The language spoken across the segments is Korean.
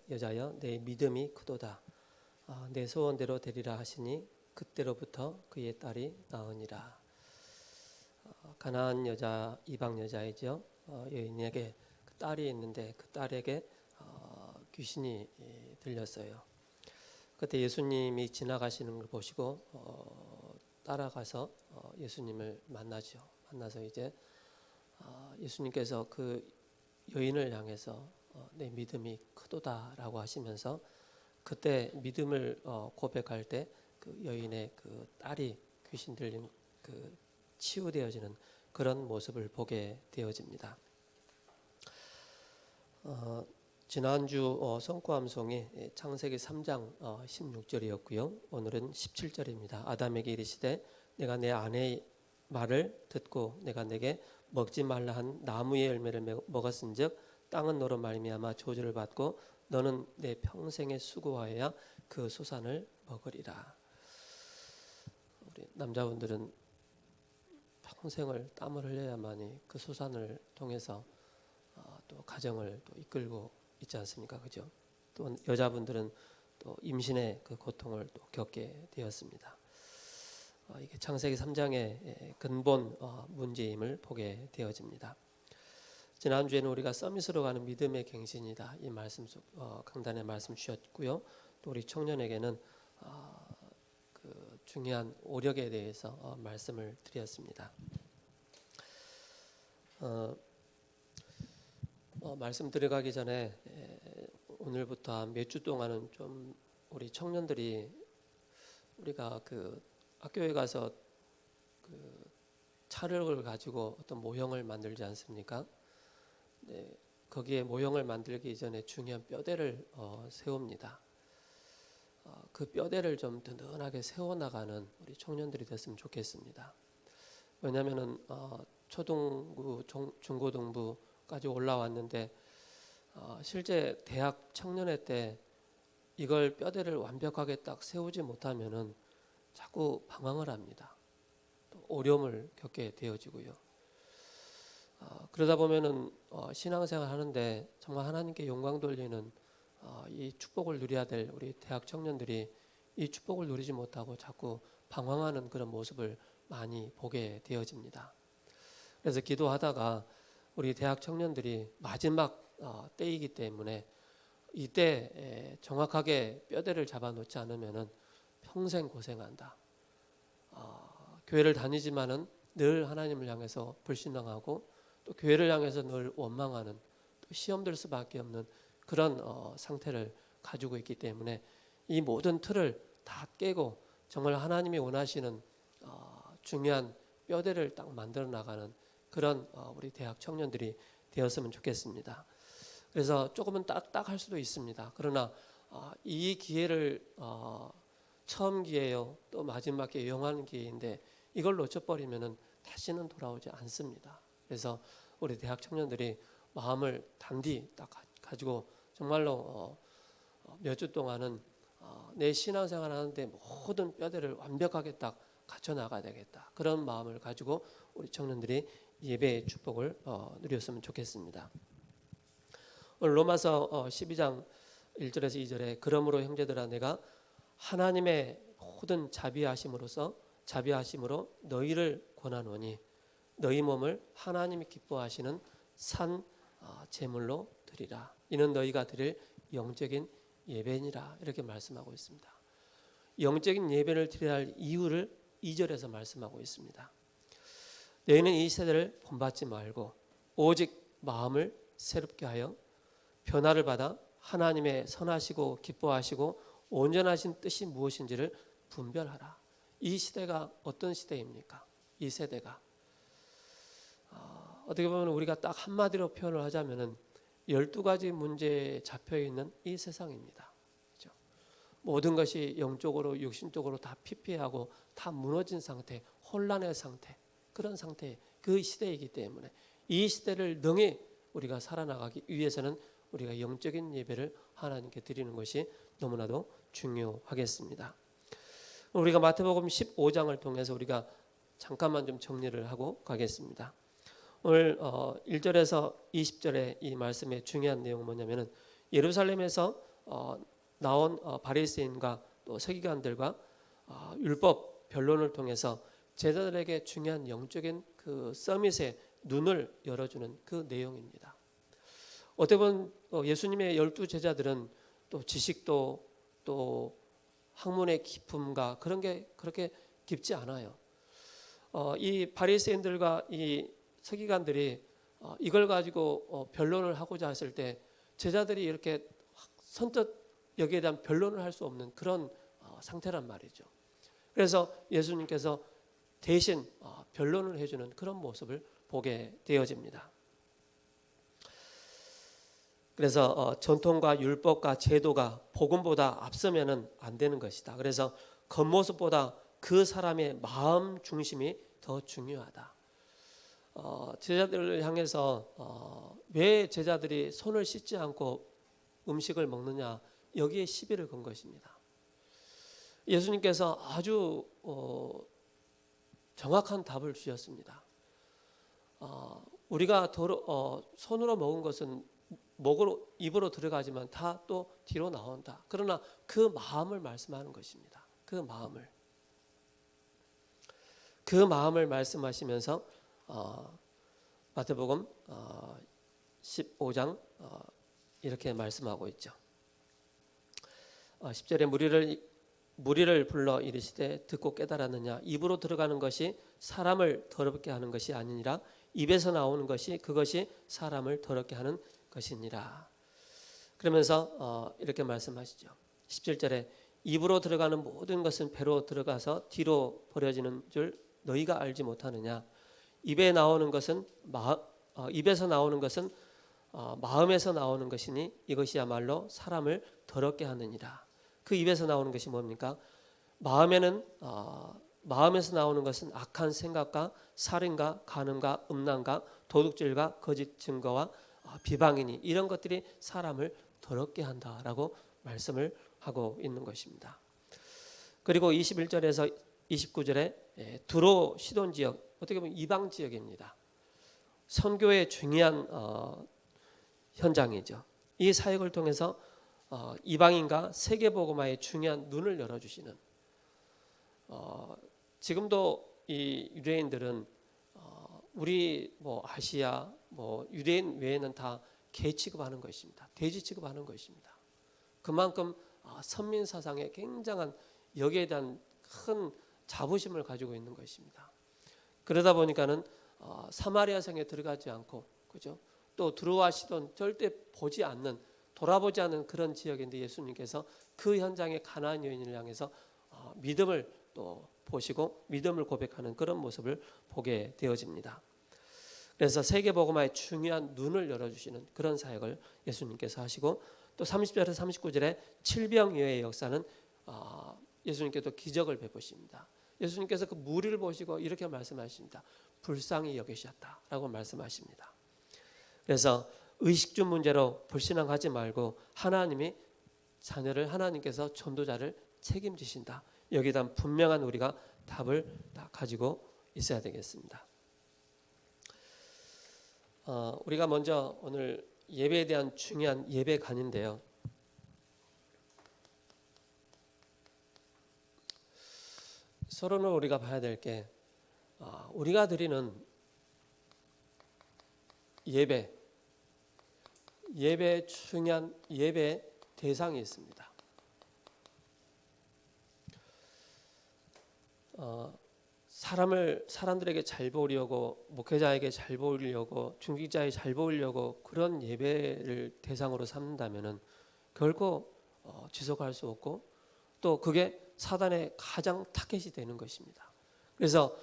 여자여 내 믿음이 크도다. 내 소원대로 되리라 하시니 그때로부터 그의 딸이 나으니라. 가나안 여자, 이방 여자이죠. 여인에게 그 딸이 있는데 그 딸에게 귀신이 들렸어요. 그때 예수님이 지나가시는 걸 보시고 따라가서 예수님을 만나죠. 만나서 이제 예수님께서 그 여인을 향해서 내 믿음이 크도다라고 하시면서 그때 믿음을 고백할 때 그 여인의 그 딸이 귀신 들린 그 치유되어지는 그런 모습을 보게 되어집니다. 지난주 성과암송이 창세기 3장 16절이었고요. 오늘은 17절입니다. 아담에게 이르시되 내가 내 아내의 말을 듣고 내가 내게 먹지 말라 한 나무의 열매를 먹었은즉 땅은 너로 말미암아 저주를 받고 너는 내 평생에 수고하여야 그 소산을 먹으리라. 우리 남자분들은 평생을 땀을 흘려야만이 그 소산을 통해서 또 가정을 또 이끌고 있지 않습니까? 그죠? 또 여자분들은 또 임신의 그 고통을 또 겪게 되었습니다. 이게 창세기 3장의 근본 문제임을 보게 되어집니다. 지난주에는 우리가 서밋으로 가는 믿음의 갱신이다. 이 말씀 강단에 말씀 주셨고요. 또 우리 청년에게는 그 중요한 오력에 대해서 말씀을 드렸습니다. 말씀 들어가기 전에 오늘부터 몇 주 동안은 좀 우리 청년들이 우리가 그 학교에 가서 그 차력을 가지고 어떤 모형을 만들지 않습니까? 네, 거기에 모형을 만들기 전에 중요한 뼈대를 세웁니다. 그 뼈대를 좀 든든하게 세워나가는 우리 청년들이 됐으면 좋겠습니다. 왜냐하면은 초등부, 중고등부까지 올라왔는데 실제 대학 청년회 때 이걸 뼈대를 완벽하게 딱 세우지 못하면은 자꾸 방황을 합니다. 또 어려움을 겪게 되어지고요. 그러다 보면은 신앙생활 하는데 정말 하나님께 영광 돌리는 이 축복을 누려야 될 우리 대학 청년들이 이 축복을 누리지 못하고 자꾸 방황하는 그런 모습을 많이 보게 되어집니다. 그래서 기도하다가 우리 대학 청년들이 마지막 때이기 때문에 이때 정확하게 뼈대를 잡아놓지 않으면은 평생 고생한다. 교회를 다니지만은 늘 하나님을 향해서 불신앙하고 또 교회를 향해서 늘 원망하는 또 시험 들 수밖에 없는 그런 상태를 가지고 있기 때문에 이 모든 틀을 다 깨고 정말 하나님이 원하시는 중요한 뼈대를 딱 만들어 나가는 그런 우리 대학 청년들이 되었으면 좋겠습니다. 그래서 조금은 딱딱할 수도 있습니다. 그러나 이 기회를 처음 기회요, 또 마지막 기회, 영원한 기회인데 이걸 놓쳐버리면은 다시는 돌아오지 않습니다. 그래서 우리 대학 청년들이 마음을 단디 딱 가지고 정말로 몇 주 동안은 내 신앙생활 하는데 모든 뼈대를 완벽하게 딱 갖춰 나가야 되겠다. 그런 마음을 가지고 우리 청년들이 예배의 축복을 누렸으면 좋겠습니다. 오늘 로마서 12장 1절에서 2절에 그러므로 형제들아 내가 하나님의 모든 자비하심으로 너희를 권하노니 너희 몸을 하나님이 기뻐하시는 산 제물로 드리라. 이는 너희가 드릴 영적인 예배니라. 이렇게 말씀하고 있습니다. 영적인 예배를 드려야 할 이유를 2절에서 말씀하고 있습니다. 너희는 이 세대를 본받지 말고 오직 마음을 새롭게 하여 변화를 받아 하나님의 선하시고 기뻐하시고 온전하신 뜻이 무엇인지를 분별하라. 이 시대가 어떤 시대입니까? 이 세대가 어떻게 보면 우리가 딱 한마디로 표현을 하자면은 12가지 문제에 잡혀있는 이 세상입니다. 그렇죠? 모든 것이 영적으로 육신적으로 다 피폐하고 다 무너진 상태, 혼란의 상태, 그런 상태, 그 시대이기 때문에 이 시대를 능히 우리가 살아나가기 위해서는 우리가 영적인 예배를 하나님께 드리는 것이 너무나도 중요하겠습니다. 우리가 마태복음 15장을 통해서 우리가 잠깐만 좀 정리를 하고 가겠습니다. 오늘 1절에서 20절의 이 말씀의 중요한 내용은 뭐냐면은 예루살렘에서 나온 바리새인과 또 서기관들과 율법 변론을 통해서 제자들에게 중요한 영적인 그 서밋의 눈을 열어주는 그 내용입니다. 어떻게 보면 예수님의 12 제자들은 또 지식도 또 학문의 깊음과 그런 게 그렇게 깊지 않아요. 이 바리새인들과 이 서기관들이 이걸 가지고 변론을 하고자 했을 때 제자들이 이렇게 선뜻 여기에 대한 변론을 할 수 없는 그런 상태란 말이죠. 그래서 예수님께서 대신 변론을 해주는 그런 모습을 보게 되어집니다. 그래서 전통과 율법과 제도가 복음보다 앞서면은 안 되는 것이다. 그래서 겉모습보다 그 사람의 마음 중심이 더 중요하다. 제자들을 향해서 왜 제자들이 손을 씻지 않고 음식을 먹느냐, 여기에 시비를 건 것입니다. 예수님께서 아주 정확한 답을 주셨습니다. 우리가 손으로 먹은 것은 입으로 들어가지만 다 또 뒤로 나온다. 그러나 그 마음을 말씀하는 것입니다. 그 마음을 말씀하시면서 마태복음 15장 이렇게 말씀하고 있죠. 10절에 무리를 불러 이르시되 듣고 깨달았느냐, 입으로 들어가는 것이 사람을 더럽게 하는 것이 아니니라, 입에서 나오는 것이 그것이 사람을 더럽게 하는 것이니라. 그러면서 이렇게 말씀하시죠. 17절에 입으로 들어가는 모든 것은 배로 들어가서 뒤로 버려지는 줄 너희가 알지 못하느냐. 입에서 나오는 것은 마음에서 나오는 것이니 이것이야말로 사람을 더럽게 하느니라. 그 입에서 나오는 것이 뭡니까? 마음에서 나오는 것은 악한 생각과 살인과 간음과 음란과 도둑질과 거짓 증거와 비방이니 이런 것들이 사람을 더럽게 한다라고 말씀을 하고 있는 것입니다. 그리고 21절에서 29절에 두로 시돈 지역, 어떻게 보면 이방 지역입니다. 선교의 중요한 현장이죠. 이 사역을 통해서 이방인과 세계복음화의 중요한 눈을 열어주시는, 지금도 이 유대인들은 우리 아시아 유대인 외에는 다 개 취급하는 것입니다. 돼지 취급하는 것입니다. 그만큼 선민 사상에 굉장한 여기에 대한 큰 자부심을 가지고 있는 것입니다. 그러다 보니까는 사마리아 성에 들어가지 않고, 그죠? 또 두로와 시돈 절대 돌아보지 않는 그런 지역인데 예수님께서 그 현장에 가나안 여인을 향해서 믿음을 또 보시고 믿음을 고백하는 그런 모습을 보게 되어집니다. 그래서 세계복음화의 중요한 눈을 열어주시는 그런 사역을 예수님께서 하시고, 또 30절에서 39절에 칠병이의 역사는 예수님께서 기적을 베푸십니다. 예수님께서 그 무리를 보시고 이렇게 말씀하십니다. 불쌍히 여기셨다라고 말씀하십니다. 그래서 의식주 문제로 불신앙하지 말고 하나님께서 전도자를 책임지신다. 여기다 분명한 우리가 답을 다 가지고 있어야 되겠습니다. 우리가 먼저 오늘 예배에 대한 중요한 예배관인데요. 서로는 우리가 봐야 될 게 우리가 드리는 예배의 중요한 예배 대상이 있습니다. 사람들에게 잘 보이려고, 목회자에게 잘 보이려고, 중직자에게 잘 보이려고 그런 예배를 대상으로 삼는다면은 결코 지속할 수 없고, 또 그게 사단의 가장 타겟이 되는 것입니다. 그래서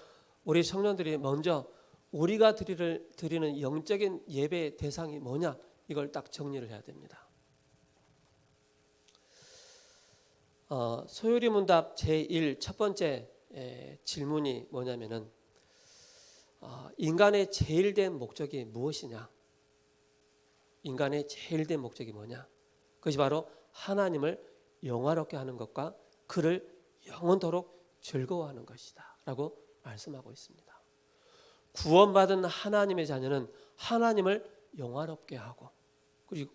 우리 청년들이 먼저 우리가 드리는 영적인 예배의 대상이 뭐냐, 이걸 딱 정리를 해야 됩니다. 소요리 문답 제1 첫 번째 질문이 뭐냐면은 인간의 제일 된 목적이 무엇이냐? 인간의 제일 된 목적이 뭐냐? 그것이 바로 하나님을 영화롭게 하는 것과 그를 영원토록 즐거워하는 것이다 라고 말씀하고 있습니다. 구원받은 하나님의 자녀는 하나님을 영화롭게 하고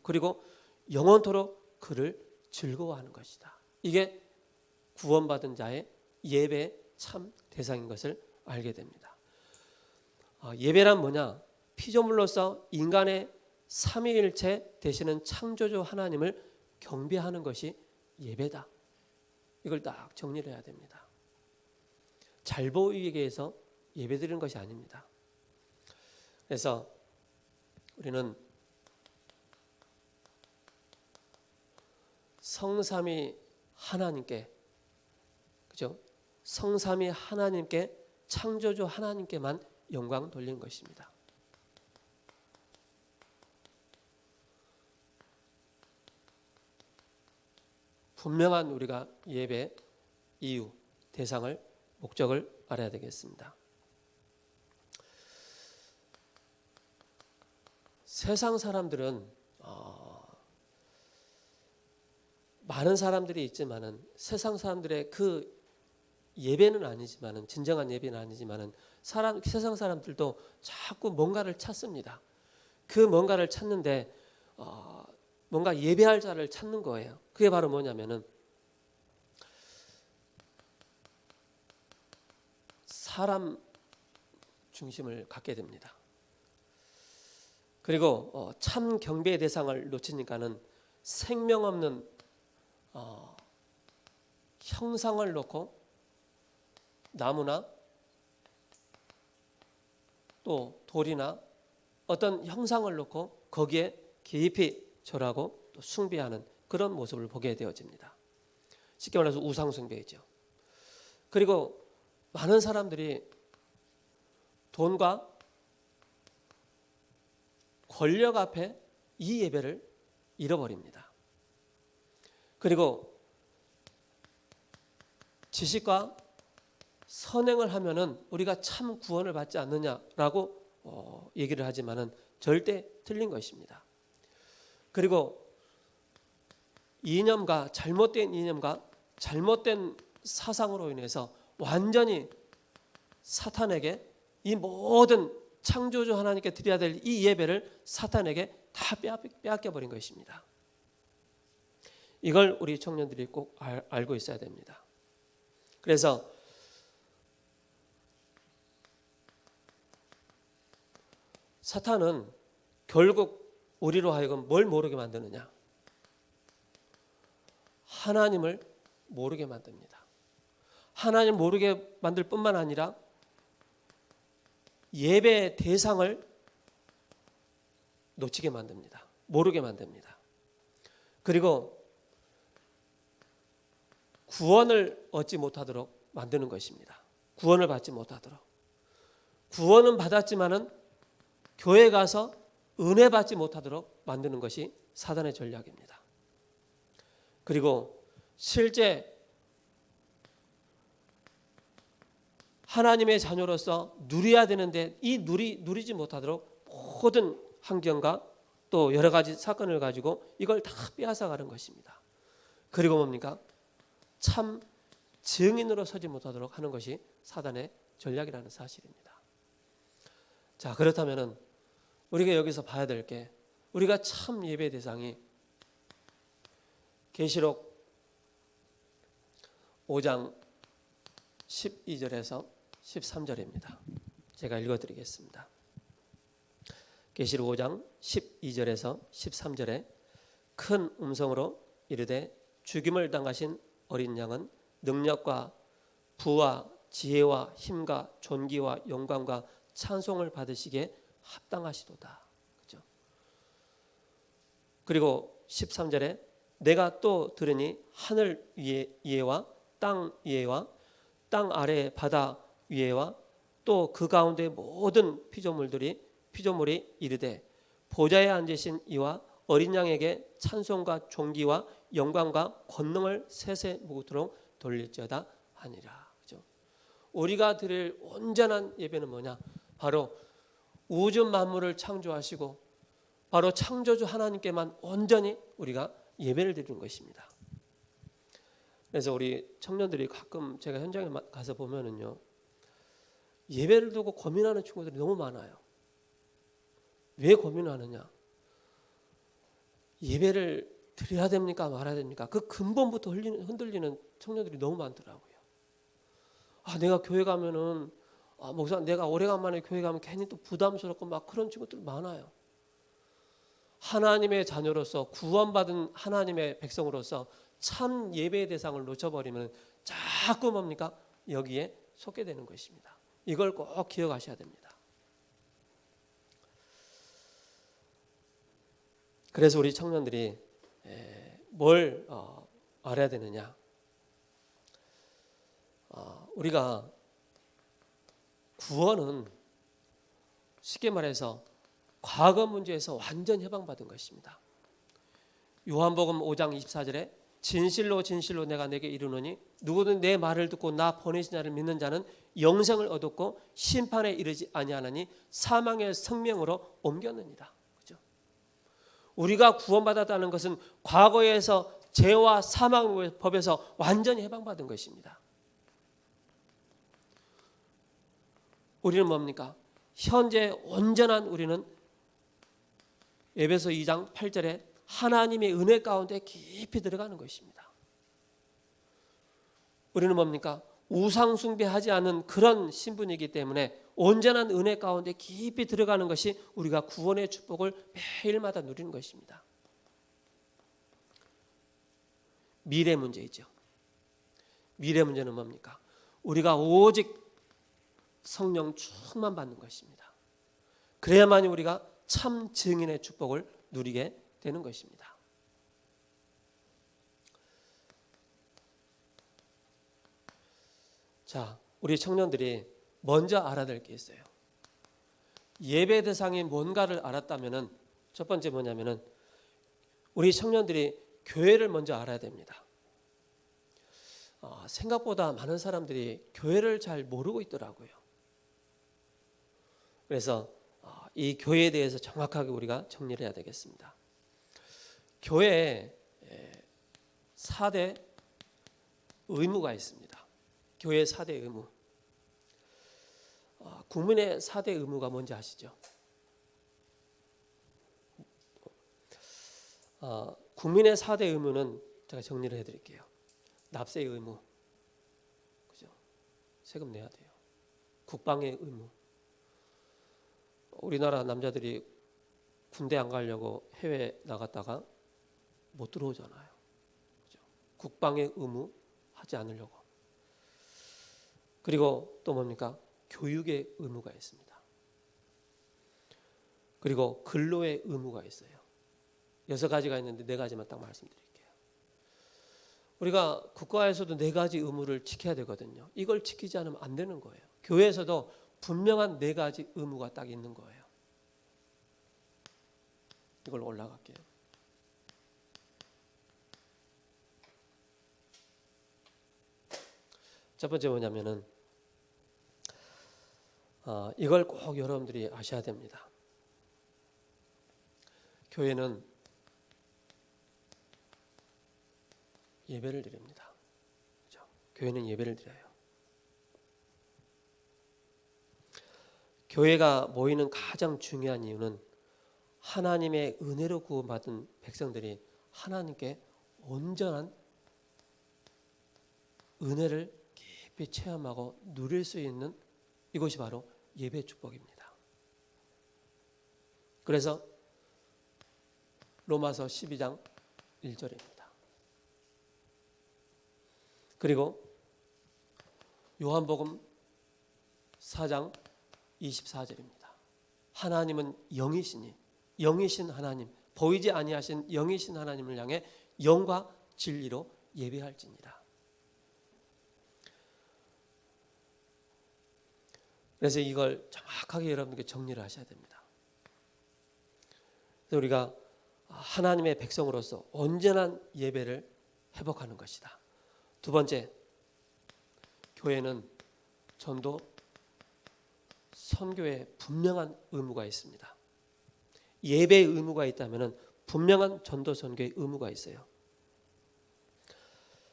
그리고 영원토록 그를 즐거워하는 것이다. 이게 구원받은 자의 예배의 참 대상인 것을 알게 됩니다. 예배란 뭐냐? 피조물로서 인간의 삼위일체 되시는 창조주 하나님을 경배하는 것이 예배다. 이걸 딱 정리를 해야 됩니다. 잘 보이기 위해서 예배드리는 것이 아닙니다. 그래서 우리는 성삼위 하나님께, 그죠? 성삼위 하나님께, 창조주 하나님께만 영광 돌리는 것입니다. 분명한 우리가 예배 이유, 대상을, 목적을 알아야 되겠습니다. 세상 사람들은 많은 사람들이 있지만은 세상 사람들의 그 예배는 아니지만은, 진정한 예배는 아니지만은 세상 사람들도 자꾸 뭔가를 찾습니다. 그 뭔가를 찾는데 뭔가 예배할 자를 찾는 거예요. 그게 바로 뭐냐면은 사람 중심을 갖게 됩니다. 그리고 참 경배의 대상을 놓치니까는 생명 없는 형상을 놓고, 나무나 또 돌이나 어떤 형상을 놓고 거기에 깊이 절하고 또 숭배하는 그런 모습을 보게 되어집니다. 쉽게 말해서 우상숭배이죠. 그리고 많은 사람들이 돈과 권력 앞에 이 예배를 잃어버립니다. 그리고 지식과 선행을 하면은 우리가 참 구원을 받지 않느냐라고 얘기를 하지만은 절대 틀린 것입니다. 그리고 잘못된 이념과 잘못된 사상으로 인해서 완전히 사탄에게 이 모든 창조주 하나님께 드려야 될 이 예배를 사탄에게 다 빼앗겨 버린 것입니다. 이걸 우리 청년들이 꼭 알고 있어야 됩니다. 그래서 사탄은 결국 우리로 하여금 뭘 모르게 만드느냐? 하나님을 모르게 만듭니다. 하나님 모르게 만들 뿐만 아니라 예배의 대상을 놓치게 만듭니다. 모르게 만듭니다. 그리고 구원을 얻지 못하도록 만드는 것입니다. 구원을 받지 못하도록. 구원은 받았지만은 교회 가서 은혜 받지 못하도록 만드는 것이 사단의 전략입니다. 그리고 실제 하나님의 자녀로서 누려야 되는데 누리지 못하도록 모든 환경과 또 여러 가지 사건을 가지고 이걸 다 빼앗아가는 것입니다. 그리고 뭡니까? 참 증인으로 서지 못하도록 하는 것이 사단의 전략이라는 사실입니다. 자, 그렇다면은 우리가 여기서 봐야 될 게, 우리가 참 예배 대상이 계시록 5장 12절에서 13절입니다. 제가 읽어드리겠습니다. 계시록 5장 12절에서 13절에 큰 음성으로 이르되 죽임을 당하신 어린 양은 능력과 부와 지혜와 힘과 존귀와 영광과 찬송을 받으시기에 합당하시도다. 그렇죠? 그리고 13절에 내가 또 들으니 하늘 위에와 땅 위에와 땅 아래 바다 위에와 또 그 가운데 모든 피조물이 이르되 보좌에 앉으신 이와 어린 양에게 찬송과 존귀와 영광과 권능을 세세 무궁토록 돌릴지어다 하니라. 그렇죠? 우리가 드릴 온전한 예배는 뭐냐? 바로 우주 만물을 창조하시고 바로 창조주 하나님께만 온전히 우리가 예배를 드리는 것입니다. 그래서 우리 청년들이 가끔 제가 현장에 가서 보면은요, 예배를 두고 고민하는 친구들이 너무 많아요. 왜 고민하느냐? 예배를 드려야 됩니까 말아야 됩니까? 그 근본부터 흔들리는 청년들이 너무 많더라고요. 내가 교회 가면은 목사 내가 오래간만에 교회 가면 괜히 또 부담스럽고 막 그런 친구들 많아요. 하나님의 자녀로서 구원받은 하나님의 백성으로서 참 예배의 대상을 놓쳐버리면 자꾸 뭡니까? 여기에 속게 되는 것입니다. 이걸 꼭 기억하셔야 됩니다. 그래서 우리 청년들이 뭘 알아야 되느냐? 우리가 구원은 쉽게 말해서 과거 문제에서 완전 해방받은 것입니다. 요한복음 5장 24절에 진실로 진실로 내가 내게 이르노니 누구든 내 말을 듣고 나 보내신 자를 믿는 자는 영생을 얻었고 심판에 이르지 아니하나니 사망의 생명으로 옮겼느니라. 그죠? 우리가 구원받았다는 것은 과거에서 죄와 사망의 법에서 완전히 해방받은 것입니다. 우리는 뭡니까? 현재 온전한 우리는 에베소 2장 8절에 하나님의 은혜 가운데 깊이 들어가는 것입니다. 우리는 뭡니까? 우상 숭배하지 않은 그런 신분이기 때문에 온전한 은혜 가운데 깊이 들어가는 것이 우리가 구원의 축복을 매일마다 누리는 것입니다. 미래 문제이죠. 미래 문제는 뭡니까? 우리가 오직 성령 충만 받는 것입니다. 그래야만 우리가 참 증인의 축복을 누리게 되는 것입니다. 자, 우리 청년들이 먼저 알아야 될 게 있어요. 예배 대상이 뭔가를 알았다면은 첫 번째 뭐냐면은 우리 청년들이 교회를 먼저 알아야 됩니다. 생각보다 많은 사람들이 교회를 잘 모르고 있더라고요. 그래서 이 교회에 대해서 정확하게 우리가 정리를 해야 되겠습니다. 교회에 4대 의무가 있습니다. 교회 4대 의무. 국민의 4대 의무가 뭔지 아시죠? 국민의 4대 의무는 제가 정리를 해드릴게요. 납세 의무, 그죠? 세금 내야 돼요. 국방의 의무. 우리나라 남자들이 군대 안 가려고 해외 나갔다가 못 들어오잖아요. 그죠? 국방의 의무 하지 않으려고. 그리고 또 뭡니까? 교육의 의무가 있습니다. 그리고 근로의 의무가 있어요. 6가지가 있는데 4가지만 딱 말씀드릴게요. 우리가 국가에서도 4가지 의무를 지켜야 되거든요. 이걸 지키지 않으면 안 되는 거예요. 교회에서도 분명한 4가지 의무가 딱 있는 거예요. 이걸 올라갈게요. 첫 번째 뭐냐면은 이걸 꼭 여러분들이 아셔야 됩니다. 교회는 예배를 드립니다. 그렇죠? 교회는 예배를 드려요. 교회가 모이는 가장 중요한 이유는 하나님의 은혜로 구원받은 백성들이 하나님께 온전한 은혜를 깊이 체험하고 누릴 수 있는 이것이 바로 예배 축복입니다. 그래서 로마서 12장 1절입니다. 그리고 요한복음 4장 24절입니다. 하나님은 영이시니 영이신 하나님, 보이지 아니하신 영이신 하나님을 향해 영과 진리로 예배할지니라. 그래서 이걸 정확하게 여러분께 정리를 하셔야 됩니다. 그래서 우리가 하나님의 백성으로서 온전한 예배를 회복하는 것이다. 두 번째, 교회는 전도, 선교에 분명한 의무가 있습니다. 예배의 의무가 있다면 분명한 전도, 선교의 의무가 있어요.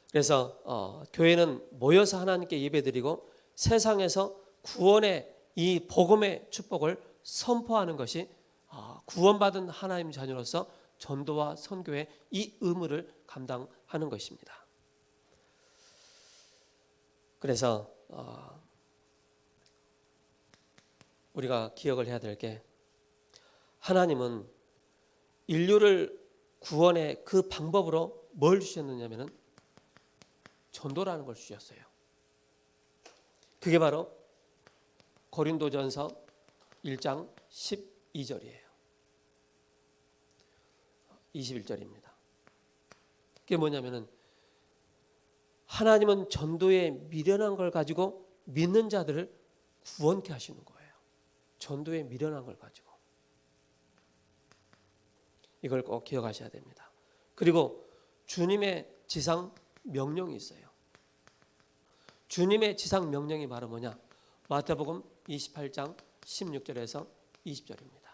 그래서 교회는 모여서 하나님께 예배드리고 세상에서 구원의 이 복음의 축복을 선포하는 것이 구원받은 하나님 자녀로서 전도와 선교의 이 의무를 감당하는 것입니다. 그래서 우리가 기억을 해야 될 게, 하나님은 인류를 구원의 그 방법으로 뭘 주셨느냐면은 전도라는 걸 주셨어요. 그게 바로 고린도전서 1장 12절이에요. 21절입니다. 그게 뭐냐면은 하나님은 전도에 미련한 걸 가지고 믿는 자들을 구원케 하시는 거예요. 전도에 미련한 걸 가지고. 이걸 꼭 기억하셔야 됩니다. 그리고 주님의 지상 명령이 있어요. 주님의 지상 명령이 바로 뭐냐? 마태복음 28장 16절에서 20절입니다.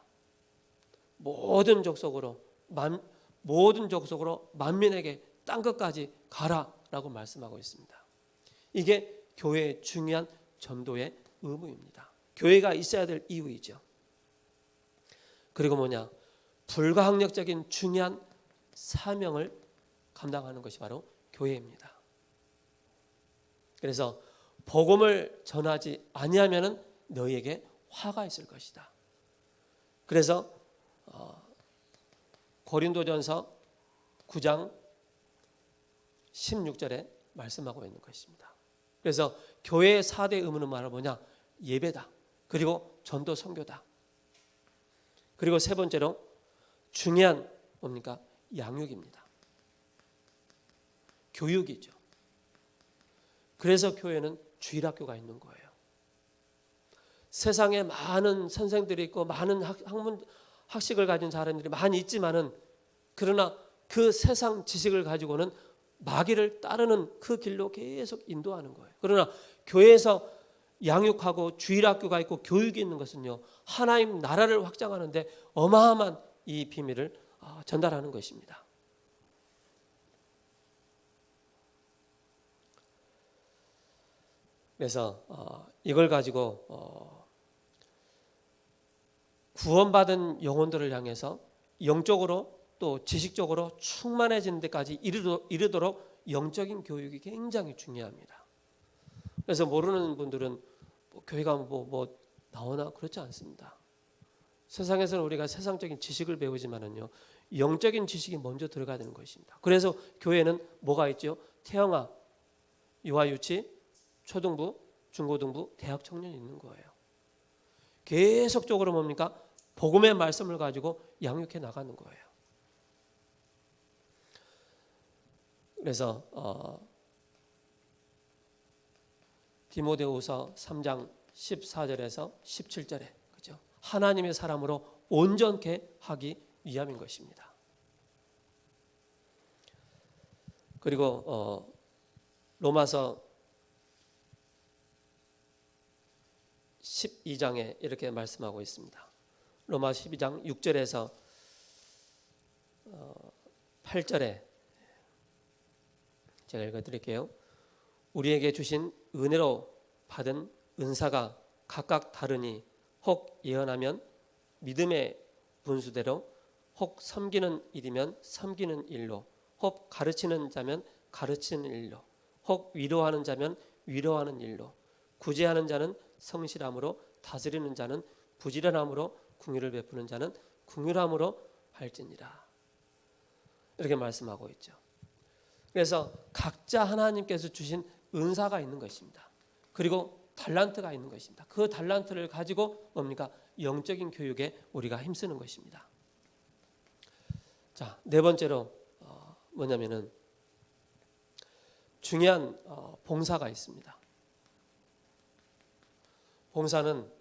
모든 족속으로 만민에게 땅 끝까지 가라라고 말씀하고 있습니다. 이게 교회의 중요한 전도의 의무입니다. 교회가 있어야 될 이유이죠. 그리고 뭐냐? 불가항력적인 중요한 사명을 감당하는 것이 바로 교회입니다. 그래서 복음을 전하지 아니하면은 너희에게 화가 있을 것이다. 그래서 고린도전서 9장 16절에 말씀하고 있는 것입니다. 그래서 교회의 4대 의무는 바로 뭐냐? 예배다. 그리고 전도 선교다. 그리고 세 번째로 중요한 뭡니까? 양육입니다. 교육이죠. 그래서 교회는 주일학교가 있는 거예요. 세상에 많은 선생들이 있고 많은 학식을 가진 사람들이 많이 있지만은, 그러나 그 세상 지식을 가지고는 마귀를 따르는 그 길로 계속 인도하는 거예요. 그러나 교회에서 양육하고 주일학교가 있고 교육이 있는 것은요, 하나님 나라를 확장하는데 어마어마한 이 비밀을 전달하는 것입니다. 그래서 이걸 가지고 구원받은 영혼들을 향해서 영적으로 또 지식적으로 충만해지는 데까지 이르도록 영적인 교육이 굉장히 중요합니다. 그래서 모르는 분들은 교회가 뭐 나오나 그렇지 않습니다. 세상에서는 우리가 세상적인 지식을 배우지만은요, 영적인 지식이 먼저 들어가야 되는 것입니다. 그래서 교회는 뭐가 있죠? 태영아, 유아유치, 초등부, 중고등부, 대학 청년이 있는 거예요. 계속적으로 뭡니까? 복음의 말씀을 가지고 양육해 나가는 거예요. 그래서 디모데후서 3장 14절에서 17절에 그죠? 하나님의 사람으로 온전케 하기 위함인 것입니다. 그리고 로마서 12장에 이렇게 말씀하고 있습니다. 로마 12장 6절에서 8절에 제가 읽어드릴게요. 우리에게 주신 은혜로 받은 은사가 각각 다르니 혹 예언하면 믿음의 분수대로, 혹 섬기는 일이면 섬기는 일로, 혹 가르치는 자면 가르치는 일로, 혹 위로하는 자면 위로하는 일로, 구제하는 자는 성실함으로, 다스리는 자는 부지런함으로, 긍휼을 베푸는 자는 긍휼함으로 할지니라. 이렇게 말씀하고 있죠. 그래서 각자 하나님께서 주신 은사가 있는 것입니다. 그리고 달란트가 있는 것입니다. 그 달란트를 가지고 뭡니까? 영적인 교육에 우리가 힘쓰는 것입니다. 자, 네 번째로 뭐냐면은 중요한 봉사가 있습니다. 봉사는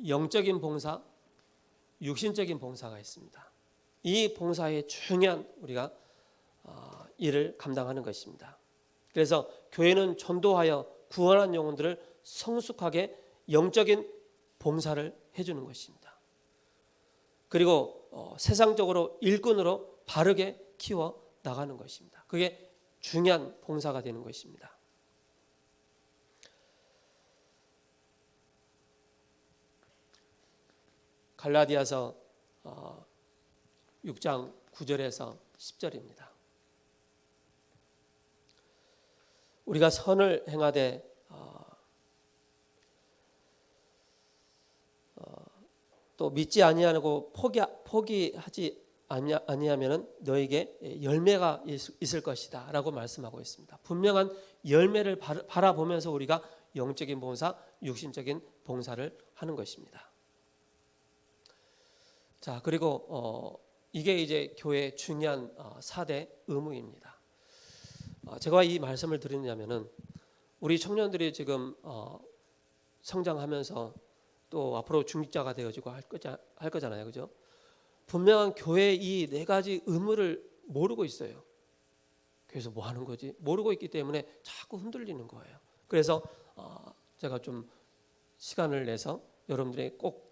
영적인 봉사, 육신적인 봉사가 있습니다. 이 봉사에 중요한 우리가 일을 감당하는 것입니다. 그래서 교회는 전도하여 구원한 영혼들을 성숙하게 영적인 봉사를 해주는 것입니다. 그리고 세상적으로 일꾼으로 바르게 키워 나가는 것입니다. 그게 중요한 봉사가 되는 것입니다. 갈라디아서 6장 9절에서 10절입니다. 우리가 선을 행하되 또 믿지 아니하고 포기하지 아니하면은 너에게 열매가 있을 것이다 라고 말씀하고 있습니다. 분명한 열매를 바라보면서 우리가 영적인 봉사, 육신적인 봉사를 하는 것입니다. 자, 그리고 이게 이제 교회의 중요한 4대 의무입니다. 제가 이 말씀을 드리냐면은 우리 청년들이 지금 성장하면서 또 앞으로 중직자가 되어지고 할 거잖아요, 그죠? 분명한 교회의 이 4가지 의무를 모르고 있어요. 그래서 뭐 하는 거지? 모르고 있기 때문에 자꾸 흔들리는 거예요. 그래서 제가 좀 시간을 내서 여러분들이 꼭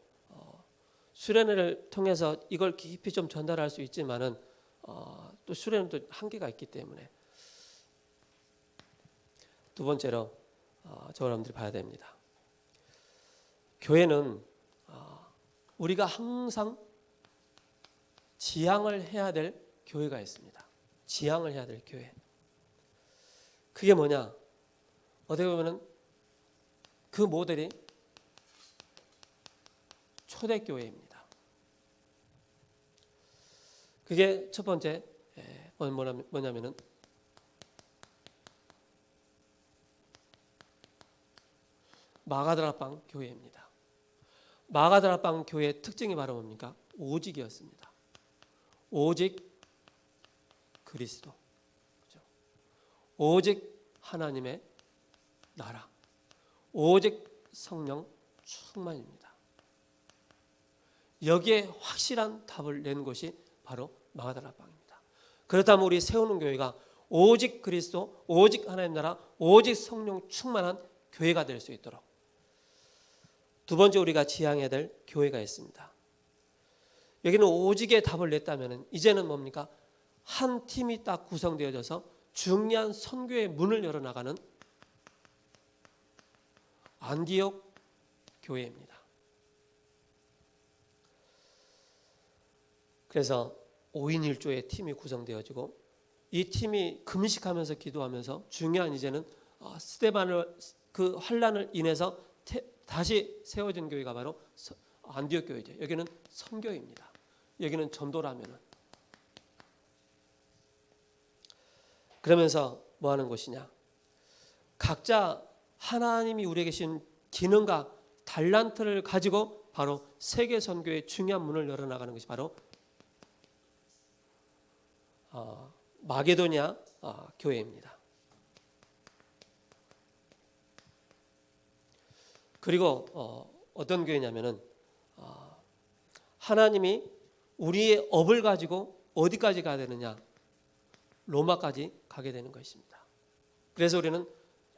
수련회를 통해서 이걸 깊이 좀 전달할 수 있지만은 또 수련회도 한계가 있기 때문에 두 번째로 저 여러분들이 봐야 됩니다. 교회는 우리가 항상 지향을 해야 될 교회가 있습니다. 지향을 해야 될 교회. 그게 뭐냐? 어떻게 보면은 그 모델이 초대교회입니다. 그게 첫 번째 뭐냐면은 마가다락방 교회입니다. 마가다락방 교회의 특징이 바로 뭡니까? 오직이었습니다. 오직 그리스도, 그렇죠? 오직 하나님의 나라, 오직 성령 충만입니다. 여기에 확실한 답을 낸 것이 바로 마가다락방입니다. 그렇다면 우리 세우는 교회가 오직 그리스도, 오직 하나님 나라, 오직 성령 충만한 교회가 될 수 있도록 두 번째 우리가 지향해야 될 교회가 있습니다. 여기는 오직의 답을 냈다면 이제는 뭡니까? 한 팀이 딱 구성되어져서 중요한 선교의 문을 열어나가는 안디옥 교회입니다. 그래서 5인 1조의 팀이 구성되어지고 이 팀이 금식하면서 기도하면서 중요한 이제는 스데반을 그 환란을 인해서 다시 세워진 교회가 바로 안디옥 교회죠. 여기는 선교입니다. 여기는 전도라면은. 그러면서 뭐 하는 것이냐? 각자 하나님이 우리에게 주신 기능과 달란트를 가지고 바로 세계 선교의 중요한 문을 열어나가는 것이 바로 마게도냐 교회입니다. 그리고 어떤 교회냐면은 하나님이 우리의 업을 가지고 어디까지 가야 되느냐? 로마까지 가게 되는 것입니다. 그래서 우리는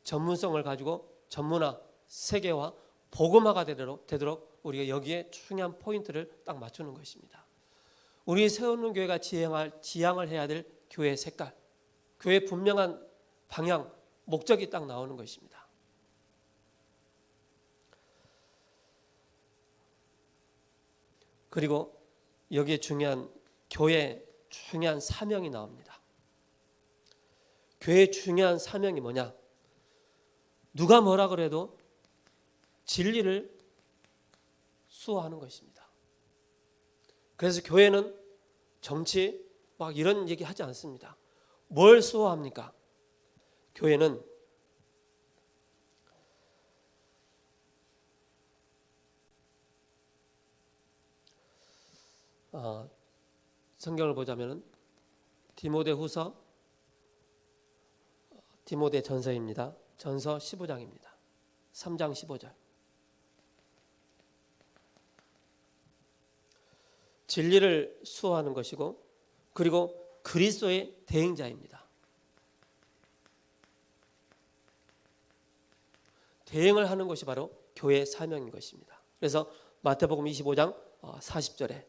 전문성을 가지고 전문화, 세계화, 복음화가 되도록 우리가 여기에 중요한 포인트를 딱 맞추는 것입니다. 우리 세우는 교회가 지향을 해야 될 교회의 색깔, 교회의 분명한 방향, 목적이 딱 나오는 것입니다. 그리고 여기에 중요한 교회의 중요한 사명이 나옵니다. 교회의 중요한 사명이 뭐냐? 누가 뭐라 그래도 진리를 수호하는 것입니다. 그래서 교회는 정치 막 이런 얘기 하지 않습니다. 뭘 수호합니까? 교회는 성경을 보자면은 디모데후서, 디모데전서입니다. 전서 15장입니다. 3장 15절. 진리를 수호하는 것이고 그리고 그리스도의 대행자입니다. 대행을 하는 것이 바로 교회의 사명인 것입니다. 그래서 마태복음 25장 40절에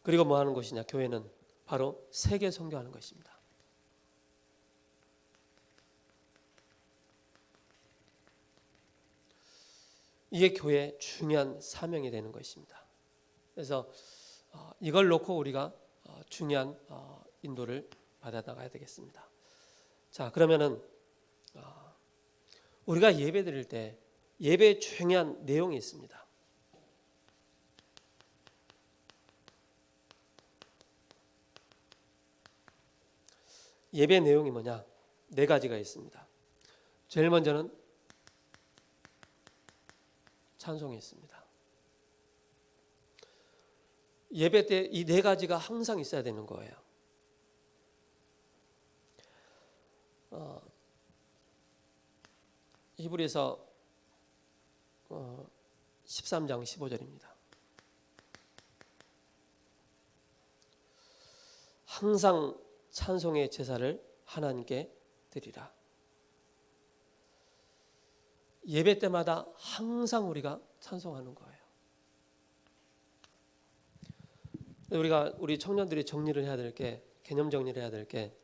그리고 뭐 하는 것이냐? 교회는 바로 세계 선교하는 것입니다. 이게 교회의 중요한 사명이 되는 것입니다. 그래서 이걸 놓고 우리가 중요한 인도를 받아 나가야 되겠습니다. 자, 그러면은 우리가 예배 드릴 때 예배의 중요한 내용이 있습니다. 예배 내용이 뭐냐? 네 가지가 있습니다. 제일 먼저는 찬송이 있습니다. 예배 때 이 네 가지가 항상 있어야 되는 거예요. 히브리서 13장 15절입니다. 항상 찬송의 제사를 하나님께 드리라. 예배 때마다 항상 우리가 찬송하는 거예요. 우리 청년들이 정리를 해야 될 게, 개념 정리를 해야 될 게,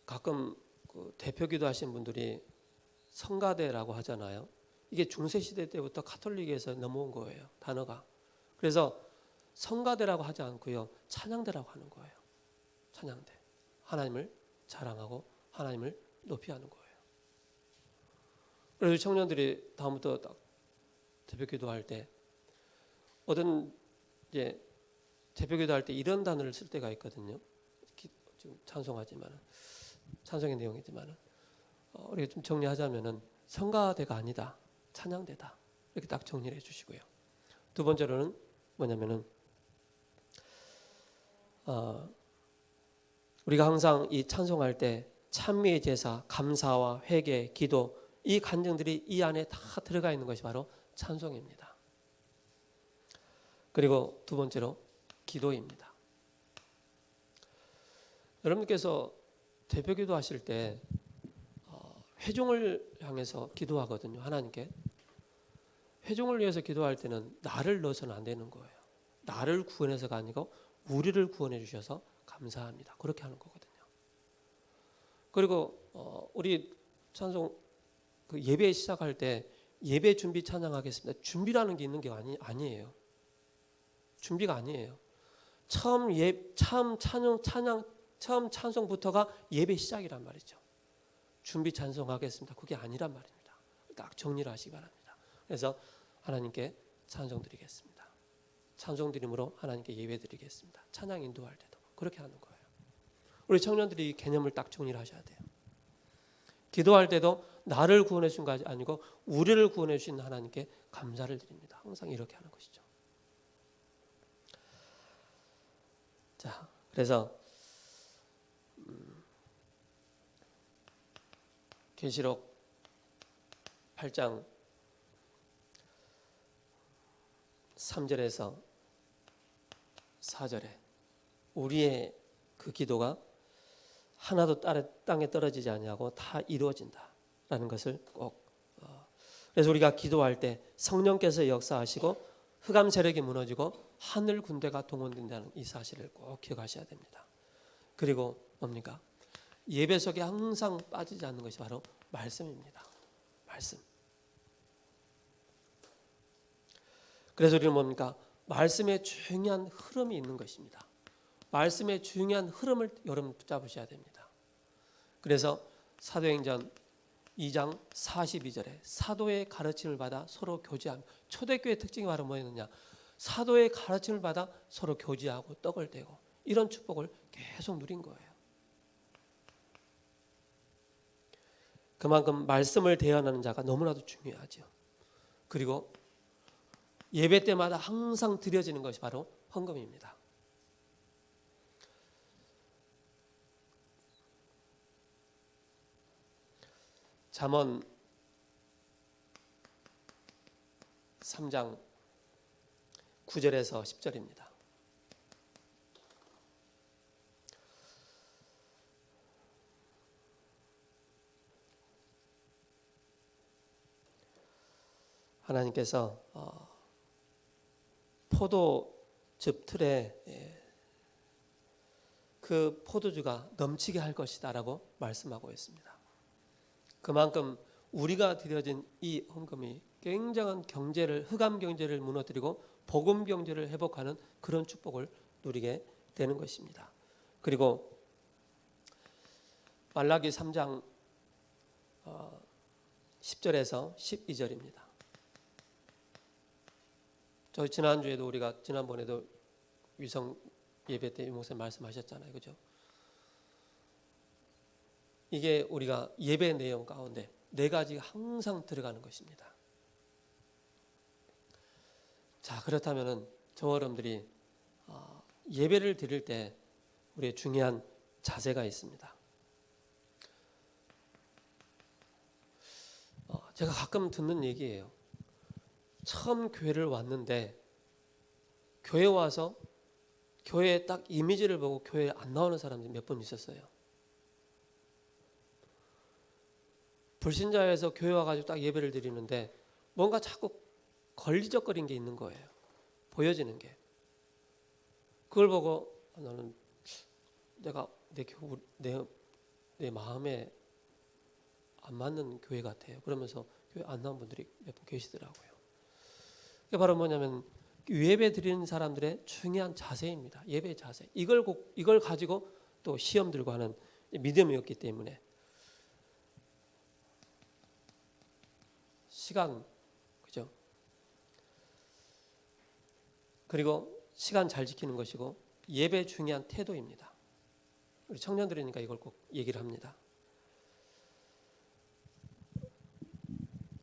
가끔 그 대표기도 하신 분들이 성가대라고 하잖아요. 이게 중세시대 때부터 가톨릭에서 넘어온 거예요, 단어가. 그래서 성가대라고 하지 않고요, 찬양대라고 하는 거예요. 찬양대. 하나님을 자랑하고 하나님을 높이 하는 거예요. 그래서 청년들이 다음부터 딱 대표기도 할 때, 어떤 이제 대표기도 할 때 이런 단어를 쓸 때가 있거든요. 지금 찬송하지만 찬송의 내용이지만 우리가 좀 정리하자면은 성가대가 아니다, 찬양대다, 이렇게 딱 정리를 해주시고요. 두 번째로는 뭐냐면은 우리가 항상 이 찬송할 때 찬미의 제사, 감사와 회개, 기도, 이 간증들이 이 안에 다 들어가 있는 것이 바로 찬송입니다. 그리고 두 번째로 기도입니다. 여러분께서 대표기도 하실 때 회중을 향해서 기도하거든요. 하나님께. 회중을 위해서 기도할 때는 나를 넣어서는 안 되는 거예요. 나를 구원해서가 아니고 우리를 구원해 주셔서 감사합니다, 그렇게 하는 거거든요. 그리고 우리 찬송 그 예배 시작할 때 예배 준비 찬양하겠습니다. 준비라는 게 있는 게 아니에요. 준비가 아니에요. 처음 찬송부터가 예배 시작이란 말이죠. 준비 찬송하겠습니다, 그게 아니란 말입니다. 딱 정리를 하시기 바랍니다. 그래서 하나님께 찬송 드리겠습니다. 찬송 드림으로 하나님께 예배 드리겠습니다. 찬양 인도할 때도 그렇게 하는 거예요. 우리 청년들이 이 개념을 딱 정리를 하셔야 돼요. 기도할 때도 나를 구원해 주신 것이 아니고 우리를 구원해 주신 하나님께 감사를 드립니다. 항상 이렇게 하는 것이죠. 자, 그래서 계시록 8장 3절에서 4절에 우리의 그 기도가 하나도 땅에 떨어지지 아니하고 다 이루어진다라는 것을 꼭 그래서 우리가 기도할 때 성령께서 역사하시고 흑암 세력이 무너지고 하늘 군대가 동원된다는 이 사실을 꼭 기억하셔야 됩니다. 그리고 뭡니까? 예배 속에 항상 빠지지 않는 것이 바로 말씀입니다. 말씀. 그래서 우리는 뭡니까? 말씀에 중요한 흐름이 있는 것입니다. 말씀의 중요한 흐름을 여러분 붙잡으셔야 됩니다. 그래서 사도행전 2장 42절에 사도의 가르침을 받아 서로 교제하며, 초대교회 특징이 바로 뭐였느냐? 사도의 가르침을 받아 서로 교제하고 떡을 떼고 이런 축복을 계속 누린 거예요. 그만큼 말씀을 대언하는 자가 너무나도 중요하죠. 그리고 예배 때마다 항상 드려지는 것이 바로 헌금입니다. 잠언 3장 9절에서 10절입니다. 하나님께서 포도즙 틀에 그 포도주가 넘치게 할 것이다라고 말씀하고 있습니다. 그만큼 우리가 드려진 이 헌금이 굉장한 경제를 흑암 경제를 무너뜨리고 복음 경제를 회복하는 그런 축복을 누리게 되는 것입니다. 그리고 말라기 3장 10절에서 12절입니다. 저희 지난주에도 우리가 지난번에도 위성 예배 때 목사님 말씀하셨잖아요. 그죠? 이게 우리가 예배 내용 가운데 네 가지가 항상 들어가는 것입니다. 자, 그렇다면은 저와 여러분들이 예배를 드릴 때 우리의 중요한 자세가 있습니다. 제가 가끔 듣는 얘기예요. 처음 교회를 왔는데 교회 와서 교회의 딱 이미지를 보고 교회에 안 나오는 사람들이 몇 번 있었어요. 불신자에서 교회 와가지고 딱 예배를 드리는데 뭔가 자꾸 걸리적거린 게 있는 거예요. 보여지는 게. 그걸 보고 나는 내가 내 마음에 안 맞는 교회 같아요. 그러면서 교회 안 나온 분들이 몇 분 계시더라고요. 그게 바로 뭐냐면 예배 드리는 사람들의 중요한 자세입니다. 예배 자세. 이걸 가지고 또 시험 들고 하는 믿음이었기 때문에 시간, 그죠? 그리고 시간 잘 지키는 것이고 예배 중요한 태도입니다. 우리 청년들이니까 이걸 꼭 얘기를 합니다.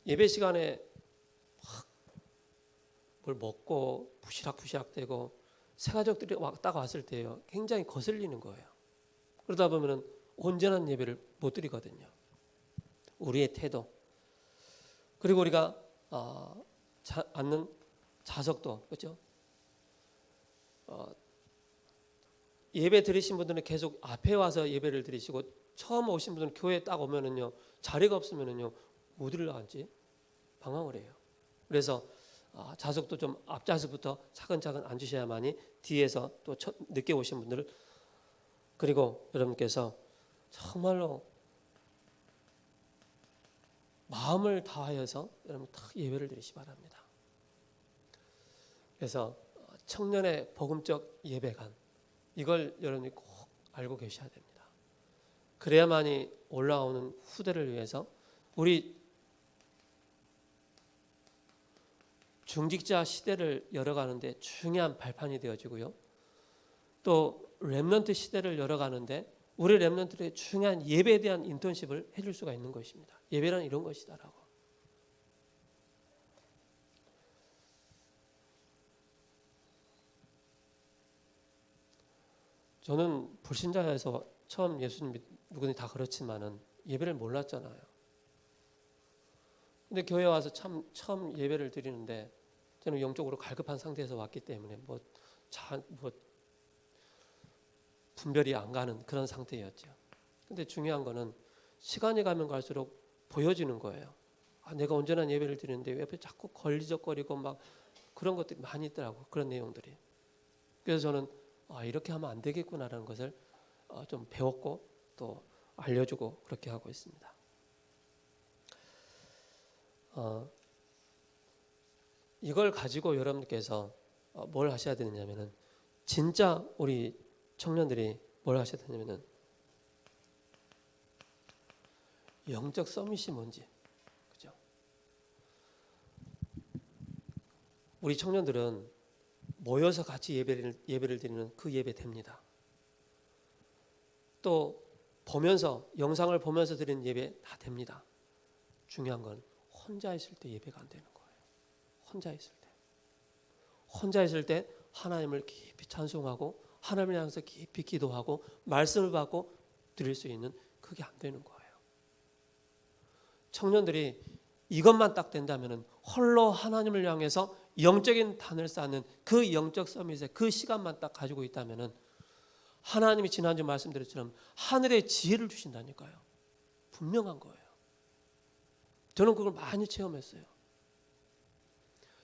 예배 시간에 뭘 먹고 부시락부시락대고 새가족들이 딱 왔을 때요, 굉장히 거슬리는 거예요. 그러다 보면은 온전한 예배를 못 드리거든요. 우리의 태도. 그리고 우리가 앉는 좌석도, 그렇죠? 예배 드리신 분들은 계속 앞에 와서 예배를 드리시고 처음 오신 분들은 교회에 딱 오면은요, 자리가 없으면은요, 어디를 앉지? 방황을 해요. 그래서 좌석도 좀 앞좌석부터 차근차근 앉으셔야만이 뒤에서 또 늦게 오신 분들을, 그리고 여러분께서 정말로 마음을 다하여서 여러분 딱 예배를 드리시 바랍니다. 그래서 청년의 복음적 예배관, 이걸 여러분이 꼭 알고 계셔야 됩니다. 그래야만이 올라오는 후대를 위해서 우리 중직자 시대를 열어가는데 중요한 발판이 되어지고요. 또 렘넌트 시대를 열어가는데 우리 렘넌트의 중요한 예배에 대한 인턴십을 해줄 수가 있는 것입니다. 예배란 이런 것이다라고. 저는 불신자에서 처음 예수님 누구든지 다 그렇지만은 예배를 몰랐잖아요. 근데 교회 와서 처음 예배를 드리는데 저는 영적으로 갈급한 상태에서 왔기 때문에 분별이 안 가는 그런 상태였죠. 근데 중요한 거는 시간이 가면 갈수록 보여지는 거예요. 내가 온전한 예배를 드리는데 옆에 자꾸 걸리적거리고 막 그런 것들이 많이 있더라고. 그런 내용들이. 그래서 저는 이렇게 하면 안 되겠구나라는 것을 좀 배웠고 또 알려주고 그렇게 하고 있습니다. 이걸 가지고 여러분께서 뭘 하셔야 되느냐면은, 진짜 우리 청년들이 뭘 하셔야 되냐면은 영적 서밋이 뭔지, 그죠? 우리 청년들은 모여서 같이 예배를 드리는 그 예배 됩니다. 또 보면서 영상을 보면서 드리는 예배 다 됩니다. 중요한 건 혼자 있을 때 예배가 안 되는 거예요. 혼자 있을 때 하나님을 깊이 찬송하고 하나님을 향해서 깊이 기도하고 말씀을 받고 드릴 수 있는, 그게 안 되는 거예요. 청년들이 이것만 딱 된다면은 홀로 하나님을 향해서 영적인 단을 쌓는 그 영적 서밋에 그 시간만 딱 가지고 있다면은 하나님이 지난주 말씀드렸처럼 하늘의 지혜를 주신다니까요. 분명한 거예요. 저는 그걸 많이 체험했어요.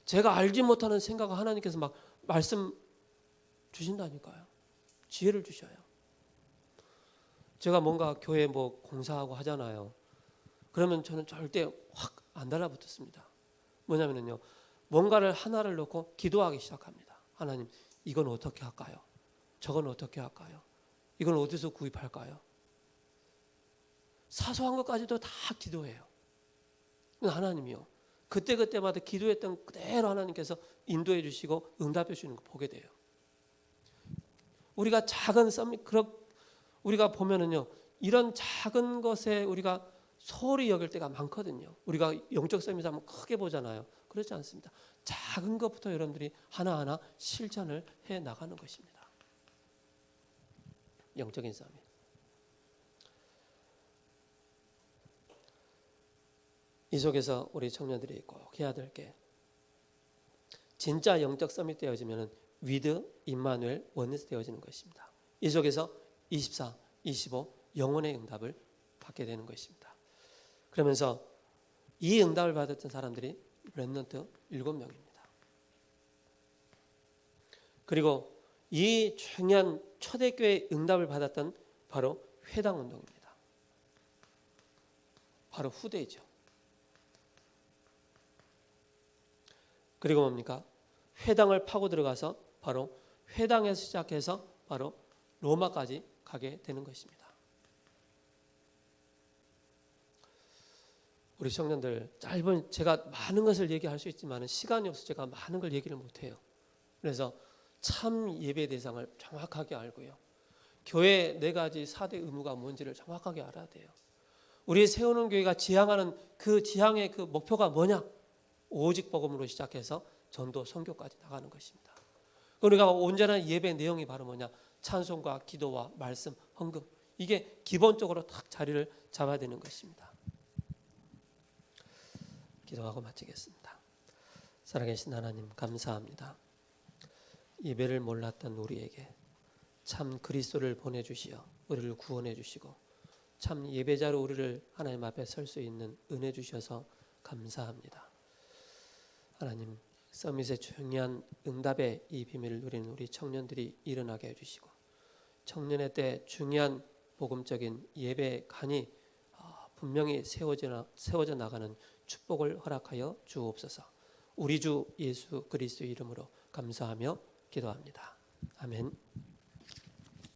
제가 알지 못하는 생각을 하나님께서 막 말씀 주신다니까요. 지혜를 주셔요. 제가 뭔가 교회 공사하고 하잖아요. 그러면 저는 절대 확 안 달라붙었습니다. 뭐냐면요, 뭔가를 하나를 놓고 기도하기 시작합니다. 하나님, 이건 어떻게 할까요? 저건 어떻게 할까요? 이건 어디서 구입할까요? 사소한 것까지도 다 기도해요. 하나님이요, 그때그때마다 기도했던 그대로 하나님께서 인도해 주시고 응답해 주시는 거 보게 돼요. 우리가 작은 우리가 보면은요, 이런 작은 것에 우리가 소홀히 여길 때가 많거든요. 우리가 영적 서밋 하면 크게 보잖아요. 그렇지 않습니다. 작은 것부터 여러분들이 하나하나 실천을 해 나가는 것입니다. 영적인 서밋. 이 속에서 우리 청년들이 꼭 해야 될 게, 진짜 영적 서밋 되어지면 위드 임마누엘 원네스 되어지는 것입니다. 이 속에서 24, 25 영혼의 응답을 받게 되는 것입니다. 그러면서 이 응답을 받았던 사람들이 렘넌트 7명입니다. 그리고 이 중요한 초대교회 응답을 받았던 바로 회당 운동입니다. 바로 후대죠. 그리고 뭡니까? 회당을 파고 들어가서 바로 회당에서 시작해서 바로 로마까지 가게 되는 것입니다. 우리 청년들, 제가 많은 것을 얘기할 수 있지만 시간이 없어서 제가 많은 걸 얘기를 못해요. 그래서 참 예배 대상을 정확하게 알고요, 교회 4가지 4대 의무가 뭔지를 정확하게 알아야 돼요. 우리 세우는 교회가 지향하는 그 지향의 그 목표가 뭐냐? 오직 복음으로 시작해서 전도 선교까지 나가는 것입니다. 우리가 온전한 예배 내용이 바로 뭐냐? 찬송과 기도와 말씀, 헌금. 이게 기본적으로 딱 자리를 잡아야 되는 것입니다. 기도하고 마치겠습니다. 살아계신 하나님, 감사합니다. 예배를 몰랐던 우리에게 참 그리스도를 보내주시어 우리를 구원해 주시고 참 예배자로 우리를 하나님 앞에 설 수 있는 은혜 주셔서 감사합니다. 하나님, 서밋의 중요한 응답의 이 비밀을 누리는 우리 청년들이 일어나게 해주시고, 청년의 때 중요한 복음적인 예배관이 분명히 세워져 나가는 축복을 허락하여 주옵소서. 우리 주 예수 그리스도의 이름으로 감사하며 기도합니다. 아멘.